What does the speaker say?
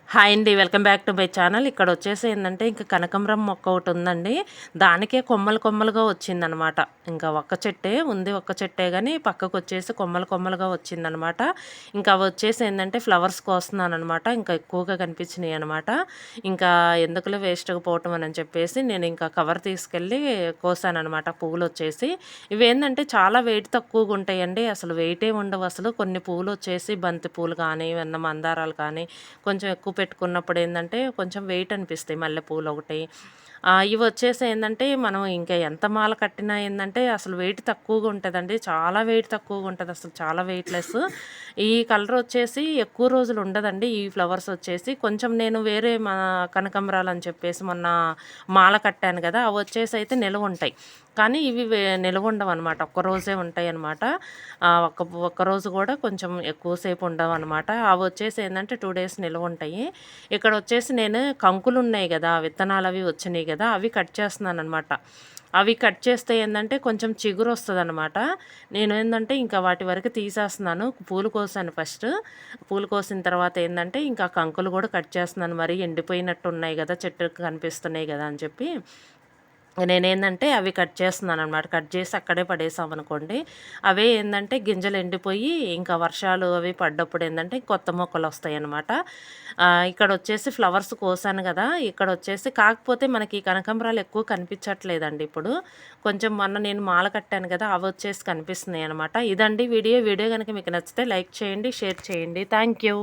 Hi అండి. Welcome back to my channel. ఇక్కడ వచ్చేసి ఏందంటే ఇంక కనకంబరం మొక్క ఒకటి ఉందండి. దానికే కొమ్మలు కొమ్మలుగా వచ్చిందనమాట. ఇంకా ఒక్క చెట్టే ఉంది. ఒక్క చెట్టే గానీ పక్కకొచ్చేసి కొమ్మలు కొమ్మలుగా వచ్చిందనమాట. ఇంకా అవి వచ్చేసి ఏందంటే ఫ్లవర్స్ కోస్తున్నాననమాట. ఇంకా ఎక్కువగా కనిపించినాయి అనమాట. ఇంకా ఎందుకులే వేస్ట్‌గా పోవటం అని చెప్పేసి నేను ఇంకా కవర్ తీసుకెళ్ళి కోసాననమాట పువ్వులొచ్చేసి. ఇవేందంటే చాలా వెయిట్ తక్కువగా ఉంటాయండి. అసలు వెయిటే ఉండవు అసలు. కొన్ని పువ్వులొచ్చేసి బంతి పూలు కానీ, ఏమన్నా మందారాలు కానీ కొంచెం ఎక్కువ పెట్టుకున్నప్పుడు ఏందంటే కొంచెం వెయిట్ అనిపిస్తాయి మల్లెపూలు ఒకటి. ఇవొచ్చేసి ఏందంటే మనం ఇంకా ఎంత మాల కట్టినా ఏందంటే అసలు వెయిట్ తక్కువగా ఉంటదండి. చాలా వెయిట్ తక్కువగా ఉంటది. అసలు చాలా వెయిట్‌లెస్. ఈ కలర్ వచ్చేసి ఎక్కువ రోజులు ఉండదండి. ఈ ఫ్లవర్స్ వచ్చేసి కొంచెం నేను వేరే కనకంబరాలు అని చెప్పేసి మొన్న మాల కట్టాను గదా! అవొచ్చేసి అయితే నిలవుంటాయి. కానీ ఇవి నిలవుండవనమాట. ఒక్కరోజే ఉంటాయనమాట. ఒక్కరోజు గూడా కొంచెం ఎక్కువ సేపు ఉండవనమాట. అవొచ్చేసి ఏందంటే 2 డేస్ నిలవుంటాయి. ఇక్కడొచ్చేసి నేను కంకులున్నాయి గదా! విత్తనాలవి వచ్చినియి గదా! అవి కట్ చేస్తున్నాననమాట. అవి కట్ చేస్తే ఏందంటే కొంచెం చిగురొస్తదనమాట. నేనేందంటే ఇంకా వాటి వరకు తీసేస్తున్నాను. పూలు కోసాను ఫస్ట్. పూలు కోసిన తర్వాత ఏందంటే ఇంకా కంకులు గూడా కట్ చేస్తున్నాను. మరీ ఎండిపోయినట్టున్నాయి గదా! చెట్టుకి కనిపిస్తున్నాయి గదా! అని చెప్పి నేనేందంటే అవి కట్ చేస్తున్నాననమాట. కట్ చేసి అక్కడే పడేసామనుకోండి. అవే ఏందంటే గింజలు ఎండిపోయి ఇంకా వర్షాలు అవి పడ్డప్పుడు ఏందంటే కొత్త మొక్కలొస్తాయనమాట. ఇక్కడొచ్చేసి ఫ్లవర్స్ కోసాను గదా! ఇక్కడొచ్చేసి కాకపోతే మనకి కనకాంబరాలు ఎక్కువ కనిపించట్లేదండి ఇప్పుడు. కొంచెం మొన్న నేను మాల కట్టాను గదా! అవొచ్చేసి కనిపిస్తున్నాయనమాట. ఇదండి వీడియో. వీడియో గనక మీకు నచ్చితే లైక్ చేయండి, షేర్ చేయండి. Thank you.